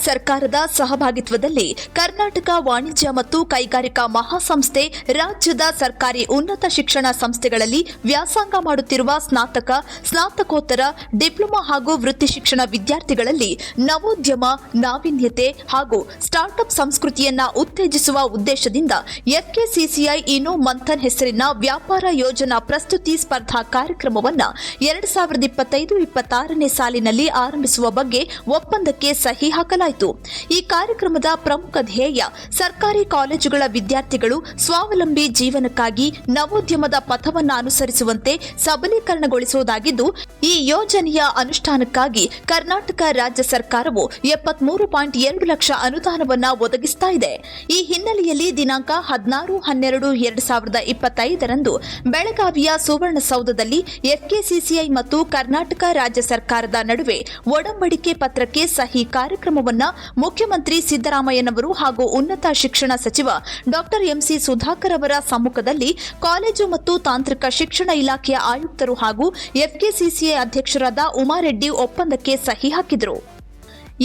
ಸರ್ಕಾರದ ಸಹಭಾಗಿತ್ವದಲ್ಲಿ ಕರ್ನಾಟಕ ವಾಣಿಜ್ಯ ಮತ್ತು ಕೈಗಾರಿಕಾ ಮಹಾಸಂಸ್ಥೆ ರಾಜ್ಯದ ಸರ್ಕಾರಿ ಉನ್ನತ ಶಿಕ್ಷಣ ಸಂಸ್ಥೆಗಳಲ್ಲಿ ವ್ಯಾಸಂಗ ಮಾಡುತ್ತಿರುವ ಸ್ನಾತಕ, ಸ್ನಾತಕೋತ್ತರ, ಡಿಪ್ಲೊಮಾ ಹಾಗೂ ವೃತ್ತಿ ಶಿಕ್ಷಣ ವಿದ್ಯಾರ್ಥಿಗಳಲ್ಲಿ ನವೋದ್ಯಮ, ನಾವೀನ್ಯತೆ ಹಾಗೂ ಸ್ಟಾರ್ಟ್ಅಪ್ ಸಂಸ್ಕೃತಿಯನ್ನ ಉತ್ತೇಜಿಸುವ ಉದ್ದೇಶದಿಂದ ಎಫ್ಕೆಸಿಸಿಐ ಇನ್ನೋ ಮಂಥನ್ ಹೆಸರಿನ ವ್ಯಾಪಾರ ಯೋಜನಾ ಪ್ರಸ್ತುತಿ ಸ್ಪರ್ಧಾ ಕಾರ್ಯಕ್ರಮವನ್ನು 2025-26ನೇ ಸಾಲಿನಲ್ಲಿ ಆರಂಭಿಸುವ ಬಗ್ಗೆ ಒಪ್ಪಂದಕ್ಕೆ ಸಹಿ ಹಾಕಲಾಯಿತು. ಈ ಕಾರ್ಯಕ್ರಮದ ಪ್ರಮುಖ ಧ್ಯೇಯ ಸರ್ಕಾರಿ ಕಾಲೇಜುಗಳ ವಿದ್ಯಾರ್ಥಿಗಳು ಸ್ವಾವಲಂಬಿ ಜೀವನಕ್ಕಾಗಿ ನವೋದ್ಯಮದ ಪಥವನ್ನು ಅನುಸರಿಸುವಂತೆ ಸಬಲೀಕರಣಗೊಳಿಸುವುದಾಗಿದ್ದು, ಈ ಯೋಜನೆಯ ಅನುಷ್ಠಾನಕ್ಕಾಗಿ ಕರ್ನಾಟಕ ರಾಜ್ಯ ಸರ್ಕಾರವು 73.2 ಲಕ್ಷ ಅನುದಾನವನ್ನು ಒದಗಿಸುತ್ತಾ ಇದೆ. ಈ ಹಿನ್ನೆಲೆಯಲ್ಲಿ ದಿನಾಂಕ 16-12-2025ರಂದು ಬೆಳಗಾವಿಯ ಸುವರ್ಣಸೌಧದಲ್ಲಿ ಎಫ್ಕೆಸಿಸಿಐ ಮತ್ತು ಕರ್ನಾಟಕ ರಾಜ್ಯ ಸರ್ಕಾರದ ನಡುವೆ ಒಡಂಬಡಿಕೆ ಪತ್ರಕ್ಕೆ ಸಹಿ ಕಾರ್ಯಕ್ರಮವನ್ನು ಮುಖ್ಯಮಂತ್ರಿ ಸಿದ್ದರಾಮಯ್ಯನವರು ಹಾಗೂ ಉನ್ನತ ಶಿಕ್ಷಣ ಸಚಿವ ಡಾ ಎಂಸಿ ಸುಧಾಕರ್ ಅವರ ಸಮ್ಮುಖದಲ್ಲಿ ಕಾಲೇಜು ಮತ್ತು ತಾಂತ್ರಿಕ ಶಿಕ್ಷಣ ಇಲಾಖೆಯ ಆಯುಕ್ತರು ಹಾಗೂ ಎಫ್ಕೆಸಿಸಿಐ ಅಧ್ಯಕ್ಷರಾದ ಉಮಾರೆಡ್ಡಿ ಒಪ್ಪಂದಕ್ಕೆ ಸಹಿ ಹಾಕಿದರು.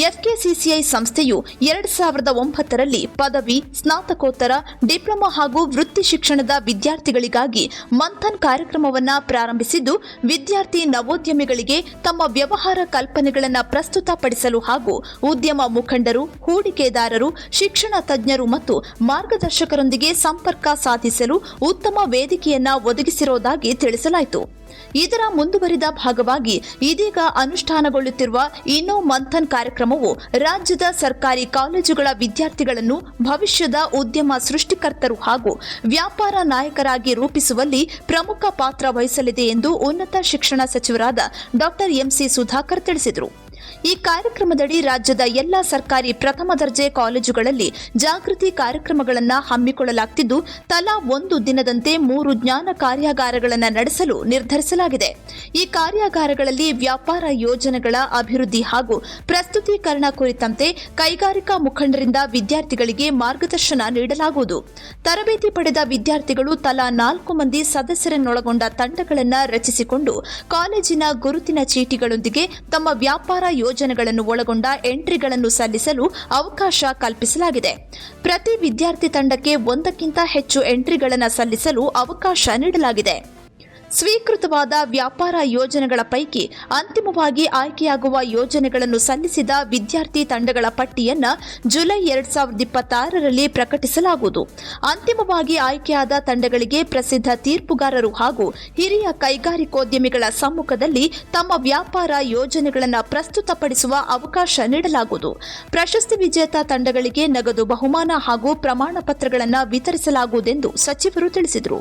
ಎಫ್ಕೆಸಿಸಿಐ ಸಂಸ್ಥೆಯು 2009ರಲ್ಲಿ ಪದವಿ, ಸ್ನಾತಕೋತ್ತರ, ಡಿಪ್ಲೊಮಾ ಹಾಗೂ ವೃತ್ತಿ ಶಿಕ್ಷಣದ ವಿದ್ಯಾರ್ಥಿಗಳಿಗಾಗಿ ಮಂಥನ್ ಕಾರ್ಯಕ್ರಮವನ್ನು ಪ್ರಾರಂಭಿಸಿದ್ದು, ವಿದ್ಯಾರ್ಥಿ ನವೋದ್ಯಮಿಗಳಿಗೆ ತಮ್ಮ ವ್ಯವಹಾರ ಕಲ್ಪನೆಗಳನ್ನು ಪ್ರಸ್ತುತಪಡಿಸಲು ಹಾಗೂ ಉದ್ಯಮ ಮುಖಂಡರು, ಹೂಡಿಕೆದಾರರು, ಶಿಕ್ಷಣ ತಜ್ಞರು ಮತ್ತು ಮಾರ್ಗದರ್ಶಕರೊಂದಿಗೆ ಸಂಪರ್ಕ ಸಾಧಿಸಲು ಉತ್ತಮ ವೇದಿಕೆಯನ್ನು ಒದಗಿಸಿರುವುದಾಗಿ ತಿಳಿಸಲಾಯಿತು. ಇದರ ಮುಂದುವರಿದ ಭಾಗವಾಗಿ ಇದೀಗ ಅನುಷ್ಠಾನಗೊಳ್ಳುತ್ತಿರುವ ಇನ್ನೋ ಮಂಥನ್ ಕಾರ್ಯಕ್ರಮವು ರಾಜ್ಯದ ಸರ್ಕಾರಿ ಕಾಲೇಜುಗಳ ವಿದ್ಯಾರ್ಥಿಗಳನ್ನು ಭವಿಷ್ಯದ ಉದ್ಯಮ ಸೃಷ್ಟಿಕರ್ತರು ಹಾಗೂ ವ್ಯಾಪಾರ ನಾಯಕರಾಗಿ ರೂಪಿಸುವಲ್ಲಿ ಪ್ರಮುಖ ಪಾತ್ರ ವಹಿಸಲಿದೆ ಎಂದು ಉನ್ನತ ಶಿಕ್ಷಣ ಸಚಿವರಾದ ಡಾ ಎಂಸಿ ಸುಧಾಕರ್ ತಿಳಿಸಿದರು. ಈ ಕಾರ್ಯಕ್ರಮದಡಿ ರಾಜ್ಯದ ಎಲ್ಲ ಸರ್ಕಾರಿ ಪ್ರಥಮ ದರ್ಜೆ ಕಾಲೇಜುಗಳಲ್ಲಿ ಜಾಗೃತಿ ಕಾರ್ಯಕ್ರಮಗಳನ್ನು ಹಮ್ಮಿಕೊಳ್ಳಲಾಗುತ್ತಿದ್ದು, ತಲಾ ಒಂದು ದಿನದಂತೆ 3 ಜ್ಞಾನ ಕಾರ್ಯಾಗಾರಗಳನ್ನು ನಡೆಸಲು ನಿರ್ಧರಿಸಲಾಗಿದೆ. ಈ ಕಾರ್ಯಾಗಾರಗಳಲ್ಲಿ ವ್ಯಾಪಾರ ಯೋಜನೆಗಳ ಅಭಿವೃದ್ಧಿ ಹಾಗೂ ಪ್ರಸ್ತುತೀಕರಣ ಕುರಿತಂತೆ ಕೈಗಾರಿಕಾ ಮುಖಂಡರಿಂದ ವಿದ್ಯಾರ್ಥಿಗಳಿಗೆ ಮಾರ್ಗದರ್ಶನ ನೀಡಲಾಗುವುದು. ತರಬೇತಿ ಪಡೆದ ವಿದ್ಯಾರ್ಥಿಗಳು ತಲಾ 4 ಮಂದಿ ಸದಸ್ಯರನ್ನೊಳಗೊಂಡ ತಂಡಗಳನ್ನು ರಚಿಸಿಕೊಂಡು ಕಾಲೇಜಿನ ಗುರುತಿನ ಚೀಟಿಗಳೊಂದಿಗೆ ತಮ್ಮ ವ್ಯಾಪಾರ ಯೋಜನೆಗಳನ್ನು ಒಳಗೊಂಡ ಎಂಟ್ರಿಗಳನ್ನು ಸಲ್ಲಿಸಲು ಅವಕಾಶ ಕಲ್ಪಿಸಲಾಗಿದೆ. ಪ್ರತಿ ವಿದ್ಯಾರ್ಥಿ ತಂಡಕ್ಕೆ 1ಕ್ಕಿಂತ ಹೆಚ್ಚು ಎಂಟ್ರಿಗಳನ್ನು ಸಲ್ಲಿಸಲು ಅವಕಾಶ ನೀಡಲಾಗಿದೆ. ಸ್ವೀಕೃತವಾದ ವ್ಯಾಪಾರ ಯೋಜನೆಗಳ ಪೈಕಿ ಅಂತಿಮವಾಗಿ ಆಯ್ಕೆಯಾಗುವ ಯೋಜನೆಗಳನ್ನು ಸಲ್ಲಿಸಿದ ವಿದ್ಯಾರ್ಥಿ ತಂಡಗಳ ಪಟ್ಟಿಯನ್ನು ಜುಲೈ 2026ರಲ್ಲಿ ಪ್ರಕಟಿಸಲಾಗುವುದು. ಅಂತಿಮವಾಗಿ ಆಯ್ಕೆಯಾದ ತಂಡಗಳಿಗೆ ಪ್ರಸಿದ್ಧ ತೀರ್ಪುಗಾರರು ಹಾಗೂ ಹಿರಿಯ ಕೈಗಾರಿಕೋದ್ಯಮಿಗಳ ಸಮ್ಮುಖದಲ್ಲಿ ತಮ್ಮ ವ್ಯಾಪಾರ ಯೋಜನೆಗಳನ್ನು ಪ್ರಸ್ತುತಪಡಿಸುವ ಅವಕಾಶ ನೀಡಲಾಗುವುದು. ಪ್ರಶಸ್ತಿ ವಿಜೇತ ತಂಡಗಳಿಗೆ ನಗದು ಬಹುಮಾನ ಹಾಗೂ ಪ್ರಮಾಣ ಪತ್ರಗಳನ್ನು ವಿತರಿಸಲಾಗುವುದೆಂದು ಸಚಿವರು ತಿಳಿಸಿದರು.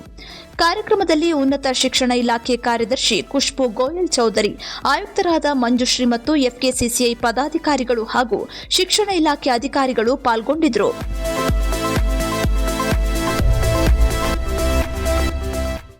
ಕಾರ್ಯಕ್ರಮದಲ್ಲಿ ಉನ್ನತ ಶಿಕ್ಷಣ ಇಲಾಖೆ ಕಾರ್ಯದರ್ಶಿ ಖುಷ್ಬು ಗೋಯಲ್ ಚೌಧರಿ, ಆಯುಕ್ತರಾದ ಮಂಜುಶ್ರೀ ಮತ್ತು ಎಫ್ಕೆಸಿಸಿಐ ಪದಾಧಿಕಾರಿಗಳು ಹಾಗೂ ಶಿಕ್ಷಣ ಇಲಾಖೆ ಅಧಿಕಾರಿಗಳು ಪಾಲ್ಗೊಂಡಿದ್ದರು.